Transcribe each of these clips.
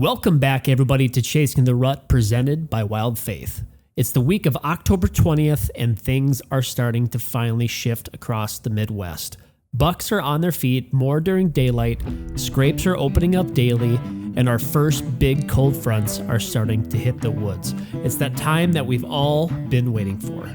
Welcome back, everybody, to Chasing the Rut, presented by Wild Faith. It's the week of October 20th, and things are starting to finally shift across the Midwest. Bucks are on their feet more during daylight, scrapes are opening up daily, and our first big cold fronts are starting to hit the woods. It's that time that we've all been waiting for.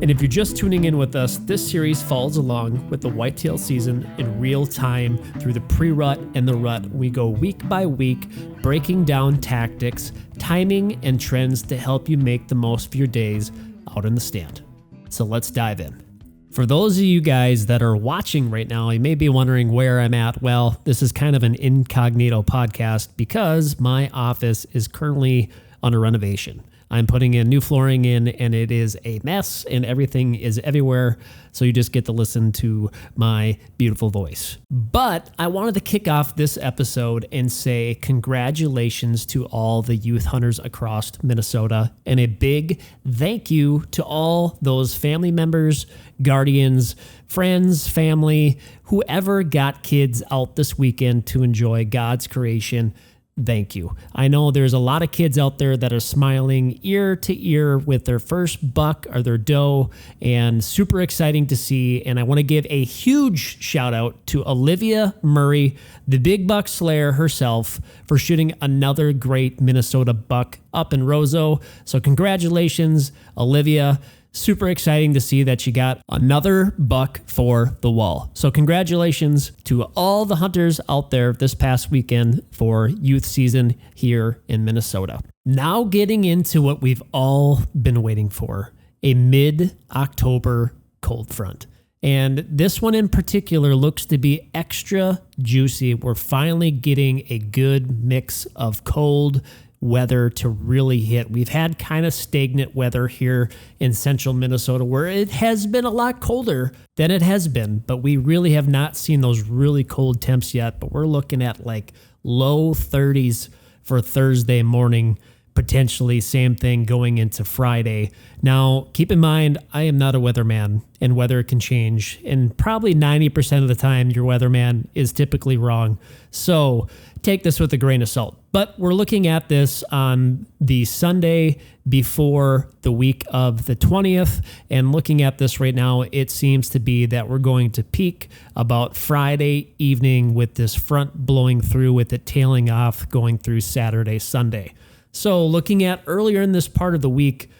And if you're just tuning in with us, this series follows along with the whitetail season in real time through the pre-rut and the rut. We go week by week, breaking down tactics, timing, and trends to help you make the most of your days out in the stand. So let's dive in. For those of you guys that are watching right now, you may be wondering where I'm at. Well, this is kind of an incognito podcast because my office is currently under renovation. I'm putting in new flooring in, and it is a mess, and everything is everywhere, so you just get to listen to my beautiful voice. But I wanted to kick off this episode and say congratulations to all the youth hunters across Minnesota, and a big thank you to all those family members, guardians, friends, family, whoever got kids out this weekend to enjoy God's creation. Thank you. I know there's a lot of kids out there that are smiling ear to ear with their first buck or their doe, and super exciting to see. And I want to give a huge shout out to Olivia Murray, the big buck slayer herself, for shooting another great Minnesota buck up in Roseau. So congratulations, Olivia. Super exciting to see that you got another buck for the wall. So congratulations to all the hunters out there this past weekend for youth season here in Minnesota. Now getting into what we've all been waiting for, a mid-October cold front. And this one in particular looks to be extra juicy. We're finally getting a good mix of cold weather to really hit. We've had kind of stagnant weather here in central Minnesota where it has been a lot colder than it has been, but we really have not seen those really cold temps yet. But we're looking at like low 30s for Thursday morning, potentially same thing going into Friday. Now, keep in mind, I am not a weatherman, and weather can change, and probably 90% of the time your weatherman is typically wrong. So take this with a grain of salt. But we're looking at this on the Sunday before the week of the 20th, and looking at this right now, it seems to be that we're going to peak about Friday evening with this front blowing through, with it tailing off going through Saturday, Sunday. So looking at earlier in this part of the week,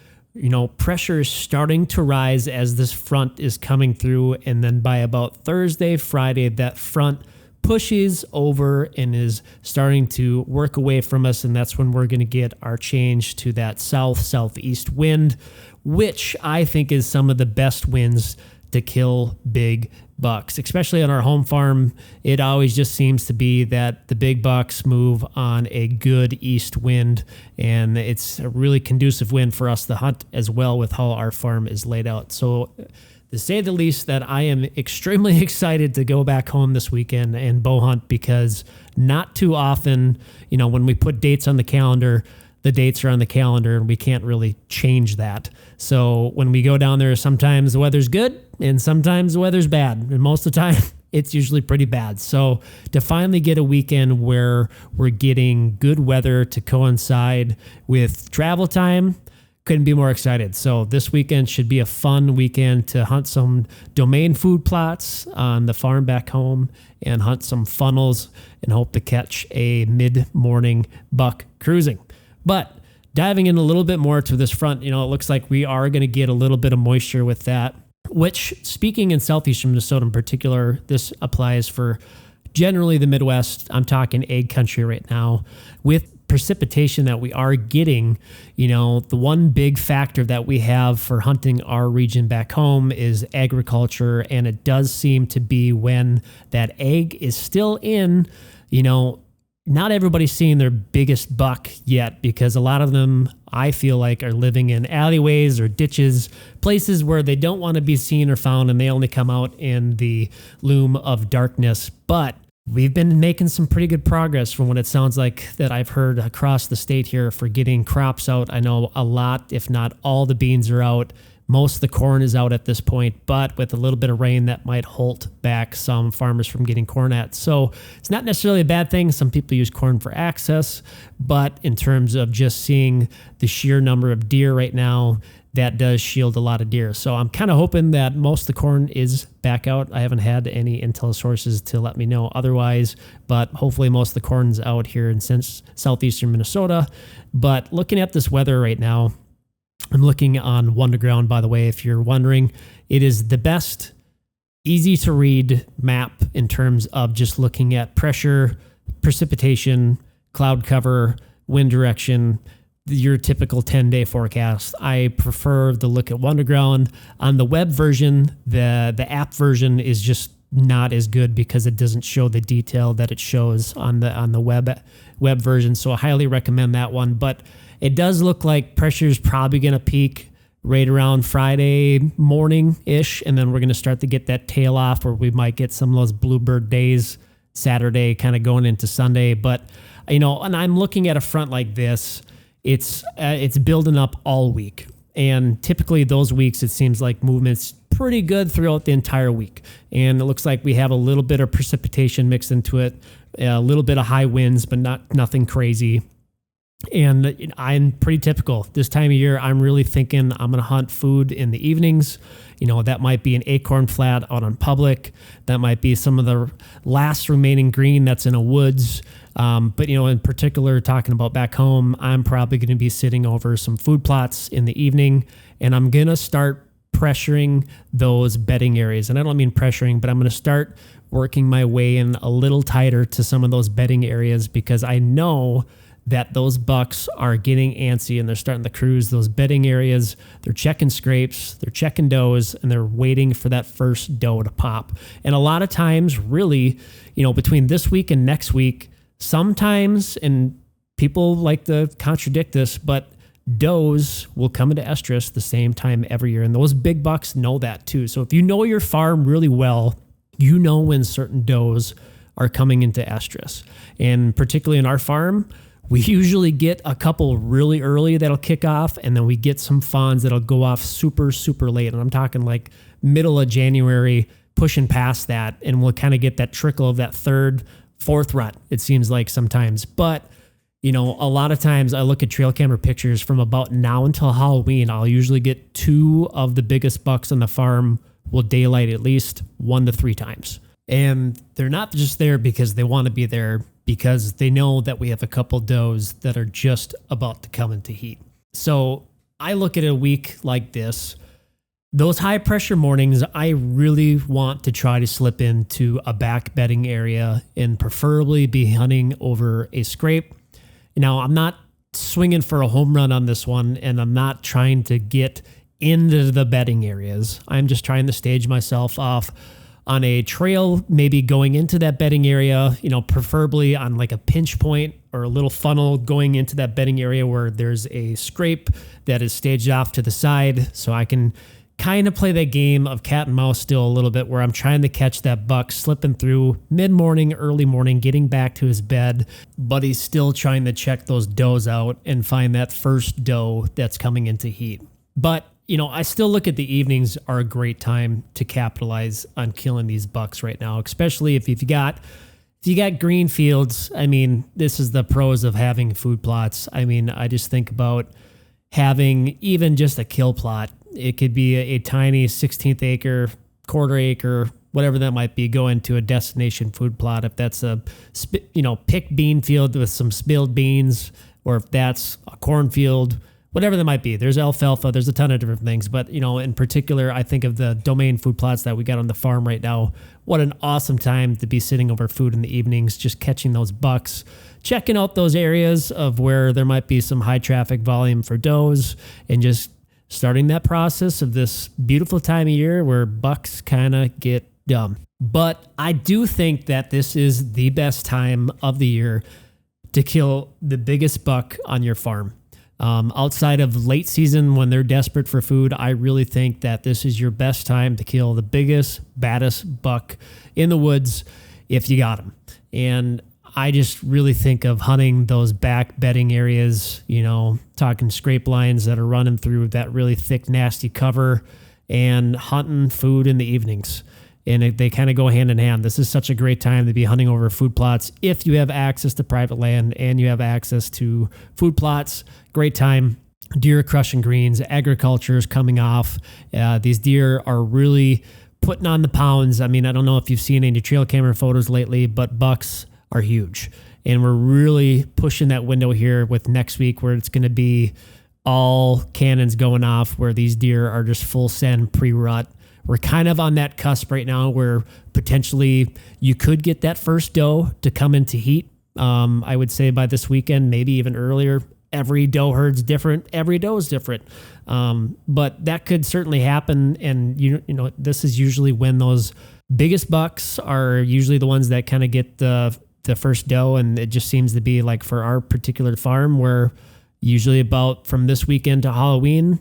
pressure is starting to rise as this front is coming through. And then by about Thursday, Friday, that front pushes over and is starting to work away from us. And that's when we're going to get our change to that southeast wind, which I think is some of the best winds to kill big bucks, especially on our home farm. It always just seems to be that the big bucks move on a good east wind, and it's a really conducive wind for us to hunt as well with how our farm is laid out. So to say the least, that I am extremely excited to go back home this weekend and bow hunt, because not too often, when we put dates on the calendar, the dates are on the calendar and we can't really change that. So when we go down there, sometimes the weather's good and sometimes the weather's bad. And most of the time, it's usually pretty bad. So to finally get a weekend where we're getting good weather to coincide with travel time, couldn't be more excited. So this weekend should be a fun weekend to hunt some domain food plots on the farm back home and hunt some funnels and hope to catch a mid-morning buck cruising. But diving in a little bit more to this front, it looks like we are going to get a little bit of moisture with that, which, speaking in southeastern Minnesota in particular, this applies for generally the Midwest. I'm talking egg country right now. With precipitation that we are getting, the one big factor that we have for hunting our region back home is agriculture. And it does seem to be when that egg is still in, not everybody's seeing their biggest buck yet, because a lot of them, I feel like, are living in alleyways or ditches, places where they don't want to be seen or found, and they only come out in the loom of darkness. But we've been making some pretty good progress from what it sounds like that I've heard across the state here for getting crops out. I know a lot, if not all, the beans are out. Most of the corn is out at this point, but with a little bit of rain, that might hold back some farmers from getting corn at. So it's not necessarily a bad thing. Some people use corn for access, but in terms of just seeing the sheer number of deer right now, that does shield a lot of deer. So I'm kind of hoping that most of the corn is back out. I haven't had any intel sources to let me know otherwise, but hopefully most of the corn's out here in southeastern Minnesota. But looking at this weather right now, I'm looking on Wonderground, by the way, if you're wondering. It is the best easy to read map in terms of just looking at pressure, precipitation, cloud cover, wind direction, your typical 10-day forecast. I prefer the look at Wonderground. On the web version, the app version is just not as good because it doesn't show the detail that it shows on the web version. So I highly recommend that one. But it does look like pressure is probably going to peak right around Friday morning-ish, and then we're going to start to get that tail off where we might get some of those bluebird days Saturday kind of going into Sunday. But, and I'm looking at a front like this. It's building up all week. And typically those weeks, it seems like movement's pretty good throughout the entire week. And it looks like we have a little bit of precipitation mixed into it, a little bit of high winds, but nothing crazy. And I'm pretty typical. This time of year, I'm really thinking I'm going to hunt food in the evenings. That might be an acorn flat out on public. That might be some of the last remaining green that's in a woods. But in particular, talking about back home, I'm probably going to be sitting over some food plots in the evening, and I'm going to start pressuring those bedding areas. And I don't mean pressuring, but I'm going to start working my way in a little tighter to some of those bedding areas because I know that those bucks are getting antsy and they're starting to cruise those bedding areas. They're checking scrapes, they're checking does, and they're waiting for that first doe to pop. And a lot of times, really, between this week and next week, sometimes, and people like to contradict this, but does will come into estrus the same time every year. And those big bucks know that too. So if you know your farm really well, you know when certain does are coming into estrus. And particularly in our farm, we usually get a couple really early that'll kick off, and then we get some fawns that'll go off super, super late. And I'm talking like middle of January, pushing past that, and we'll kind of get that trickle of that third, fourth rut, it seems like sometimes. But, a lot of times I look at trail camera pictures from about now until Halloween. I'll usually get 2 of the biggest bucks on the farm will daylight at least 1 to 3 times. And they're not just there because they want to be there, because they know that we have a couple does that are just about to come into heat. So I look at a week like this, those high pressure mornings, I really want to try to slip into a back bedding area and preferably be hunting over a scrape. Now, I'm not swinging for a home run on this one, and I'm not trying to get into the bedding areas. I'm just trying to stage myself off on a trail, maybe going into that bedding area, preferably on like a pinch point or a little funnel going into that bedding area where there's a scrape that is staged off to the side. So I can kind of play that game of cat and mouse still a little bit, where I'm trying to catch that buck slipping through mid-morning, early morning, getting back to his bed, but he's still trying to check those does out and find that first doe that's coming into heat. But I still look at the evenings are a great time to capitalize on killing these bucks right now, especially if you got green fields. I mean, this is the pros of having food plots. I mean, I just think about having even just a kill plot. It could be a tiny 16th acre, quarter acre, whatever that might be, go into a destination food plot. If that's a picked bean field with some spilled beans, or if that's a cornfield, whatever that might be. There's alfalfa. There's a ton of different things. But, in particular, I think of the domain food plots that we got on the farm right now. What an awesome time to be sitting over food in the evenings, just catching those bucks, checking out those areas of where there might be some high traffic volume for does, and just starting that process of this beautiful time of year where bucks kind of get dumb. But I do think that this is the best time of the year to kill the biggest buck on your farm. Outside of late season when they're desperate for food, I really think that this is your best time to kill the biggest, baddest buck in the woods if you got them. And I just really think of hunting those back bedding areas, talking scrape lines that are running through that really thick, nasty cover, and hunting food in the evenings. And they kind of go hand in hand. This is such a great time to be hunting over food plots. If you have access to private land and you have access to food plots, great time. Deer crushing greens, agriculture is coming off. These deer are really putting on the pounds. I mean, I don't know if you've seen any trail camera photos lately, but bucks are huge. And we're really pushing that window here with next week where it's going to be all cannons going off, where these deer are just full send pre-rut. We're kind of on that cusp right now where potentially you could get that first doe to come into heat. I would say by this weekend, maybe even earlier. Every doe herd's different. Every doe is different. But that could certainly happen. And, this is usually when those biggest bucks are usually the ones that kind of get the first doe. And it just seems to be like for our particular farm, where usually about from this weekend to Halloween,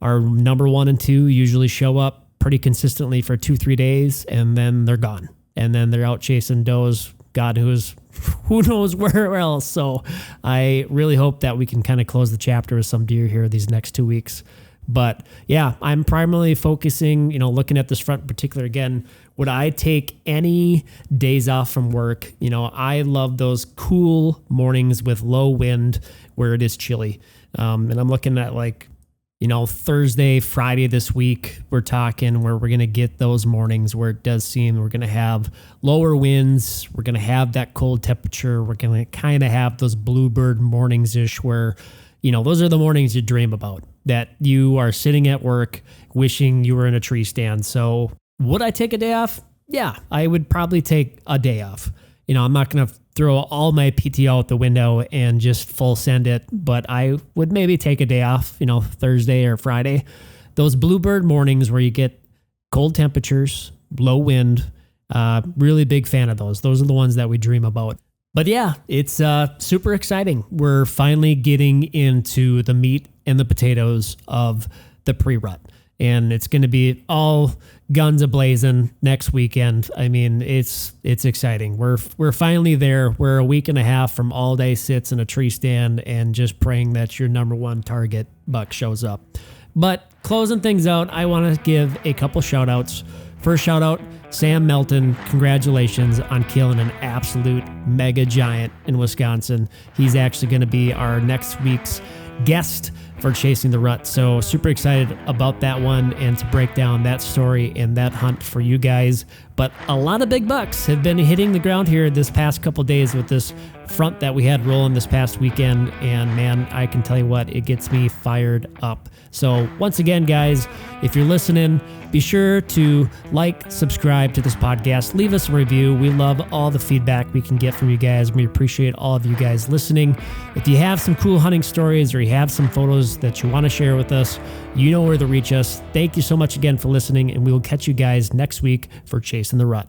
our number 1 and 2 usually show up pretty consistently for 2-3 days, and then they're gone. And then they're out chasing does, who knows where else. So I really hope that we can kind of close the chapter with some deer here these next 2 weeks. But yeah, I'm primarily focusing, looking at this front in particular. Again, would I take any days off from work? I love those cool mornings with low wind where it is chilly. And I'm looking at Thursday, Friday this week, we're talking where we're going to get those mornings where it does seem we're going to have lower winds. We're going to have that cold temperature. We're going to kind of have those bluebird mornings-ish where, those are the mornings you dream about, that you are sitting at work wishing you were in a tree stand. So would I take a day off? Yeah, I would probably take a day off. I'm not going to throw all my PTO out the window and just full send it, but I would maybe take a day off, Thursday or Friday. Those bluebird mornings where you get cold temperatures, low wind, really big fan of those. Those are the ones that we dream about. But yeah, it's super exciting. We're finally getting into the meat and the potatoes of the pre-rut. And it's going to be all guns a-blazing next weekend. I mean, it's exciting. We're finally there. We're a week and a half from all day sits in a tree stand and just praying that your number 1 target buck shows up. But closing things out, I want to give a couple shout outs. First shout out, Sam Melton. Congratulations on killing an absolute mega giant in Wisconsin. He's actually going to be our next week's guest for Chasing the Rut. So super excited about that one and to break down that story and that hunt for you guys. But a lot of big bucks have been hitting the ground here this past couple days with this front that we had rolling this past weekend. And man, I can tell you what, it gets me fired up. So once again, guys, if you're listening, be sure to subscribe to this podcast, leave us a review. We love all the feedback we can get from you guys. We appreciate all of you guys listening. If you have some cool hunting stories or you have some photos that you want to share with us, you know where to reach us. Thank you so much again for listening, and we will catch you guys next week for Chasing the Rut.